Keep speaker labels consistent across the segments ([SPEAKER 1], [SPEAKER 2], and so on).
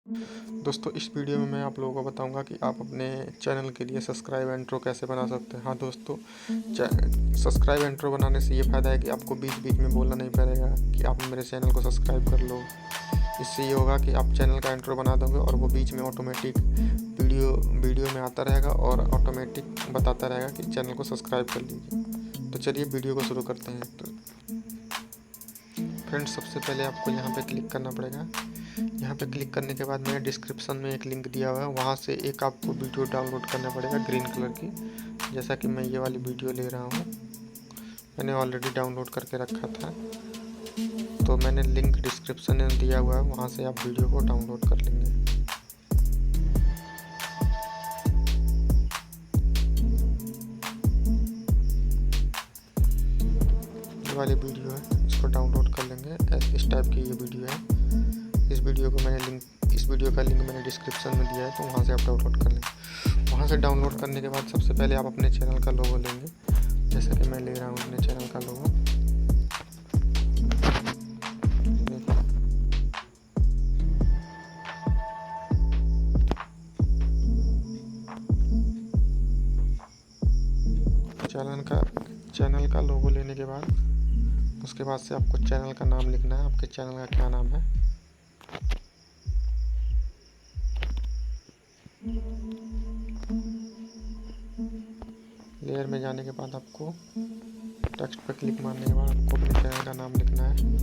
[SPEAKER 1] दोस्तों इस वीडियो में मैं आप लोगों को बताऊंगा कि आप अपने चैनल के लिए सब्सक्राइब इंट्रो कैसे बना सकते हैं। हाँ दोस्तों, सब्सक्राइब इंट्रो बनाने से ये फ़ायदा है कि आपको बीच बीच में बोलना नहीं पड़ेगा कि आप मेरे चैनल को सब्सक्राइब कर लो। इससे ये होगा कि आप चैनल का इंट्रो बना दोगे और वो बीच में ऑटोमेटिक वीडियो में आता रहेगा और ऑटोमेटिक बताता रहेगा कि चैनल को सब्सक्राइब कर लीजिए। तो चलिए वीडियो को शुरू करते हैं। तो फ्रेंड्स, सबसे पहले आपको यहाँ पे क्लिक करना पड़ेगा। यहाँ पे क्लिक करने के बाद मैंने डिस्क्रिप्शन में एक लिंक दिया हुआ है, वहाँ से एक आपको वीडियो डाउनलोड करना पड़ेगा ग्रीन कलर की। जैसा कि मैं ये वाली वीडियो ले रहा हूँ, मैंने ऑलरेडी डाउनलोड करके रखा था, तो मैंने लिंक डिस्क्रिप्शन में दिया हुआ है, वहाँ से आप वीडियो को डाउनलोड कर लेंगे। ये वाली वीडियो है, इसको डाउनलोड कर लेंगे। इस टाइप की ये वीडियो है। इस वीडियो का लिंक मैंने डिस्क्रिप्शन में दिया है, तो वहाँ से आप डाउनलोड कर लेंगे। वहाँ से डाउनलोड करने के बाद सबसे पहले आप अपने चैनल का लोगो लेंगे। जैसा कि मैं ले रहा हूँ अपने चैनल का लोगो। चैनल का लोगो लेने के बाद उसके बाद से आपको चैनल का नाम लिखना है। आपके चैनल का क्या नाम है, लेयर में जाने के बाद आपको टेक्स्ट पर क्लिक मारने के बाद आपको अपने चैनल का नाम लिखना है।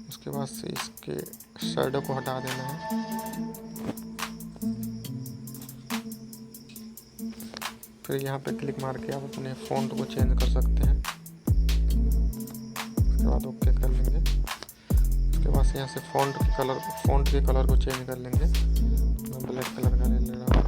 [SPEAKER 1] उसके बाद से इसके शैडो को हटा देना है। फिर यहाँ पे क्लिक मार के आप अपने फ़ॉन्ट को चेंज कर सकते हैं। उसके बाद ओके कर लेंगे। उसके बाद से यहाँ से फ़ॉन्ट के कलर को चेंज कर लेंगे। मैं ब्लैक कलर का ले रहा हूँ।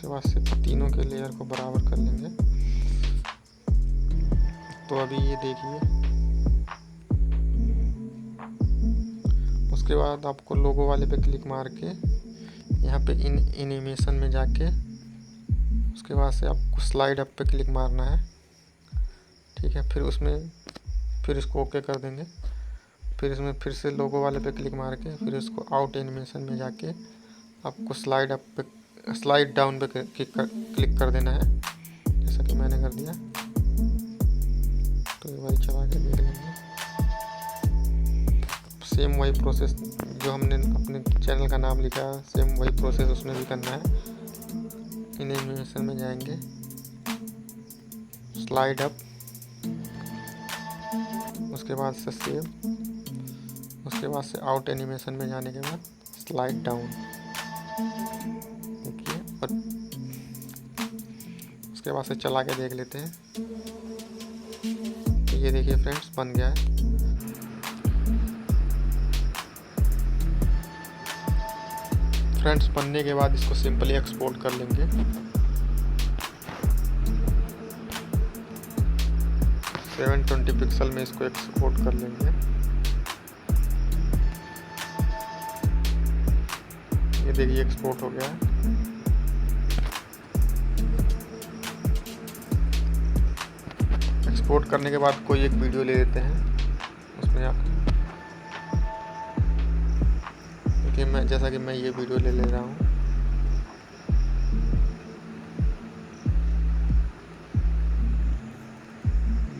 [SPEAKER 1] बाद से तीनों के लेयर को बराबर कर लेंगे। तो अभी ये देखिए, उसके बाद आपको लोगो वाले पे क्लिक मार के यहाँ पे एनिमेशन में जाके उसके बाद से आपको स्लाइड अप पे क्लिक मारना है। ठीक है, फिर इसको ओके कर देंगे। फिर इसमें फिर से लोगो वाले पे क्लिक मार के फिर इसको आउट एनिमेशन में जाके आपको स्लाइड डाउन पे क्लिक कर देना है, जैसा कि मैंने कर दिया। तो ये वही चला के देख लेंगे। सेम वही प्रोसेस जो हमने अपने चैनल का नाम लिखा है, सेम वही प्रोसेस उसमें भी करना है। एनिमेशन में जाएंगे, स्लाइड अप, उसके बाद से सेव, उसके बाद से आउट एनिमेशन में जाने के बाद स्लाइड डाउन। और उसके बाद से चला के देख लेते हैं। तो ये देखिए फ्रेंड्स, बन गया है। फ्रेंड्स, बनने के बाद इसको सिंपली एक्सपोर्ट कर लेंगे। सेवन 720 पिक्सल में इसको एक्सपोर्ट कर लेंगे। ये देखिए एक्सपोर्ट हो गया है। एक्सपोर्ट करने के बाद कोई एक वीडियो ले लेते हैं। उसमें आप देखिए, जैसा कि मैं ये वीडियो ले रहा हूँ।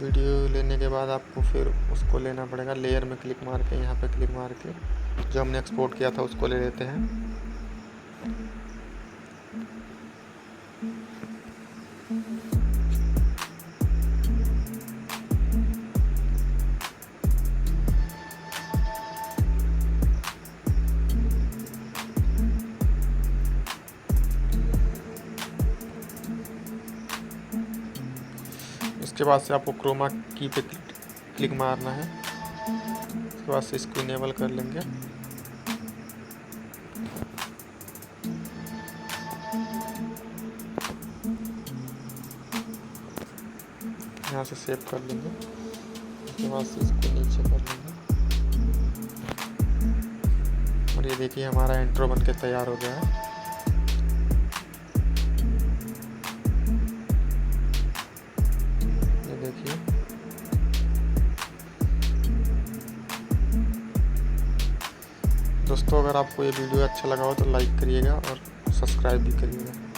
[SPEAKER 1] वीडियो लेने के बाद आपको फिर उसको लेना पड़ेगा। लेयर में क्लिक मार के यहाँ पे क्लिक मार के जो हमने एक्सपोर्ट किया था उसको ले लेते हैं। इसके बाद से आपको क्रोमा की पे क्लिक मारना है। उसके बाद से इसको इनेबल कर लेंगे। यहाँ से सेव कर लेंगे। उसके बाद से इसको नीचे कर लेंगे और ये देखिए हमारा इंट्रो बनके तैयार हो गया है। ये देखिए दोस्तों, अगर आपको ये वीडियो अच्छा लगा हो तो लाइक करिएगा और सब्सक्राइब भी करिएगा।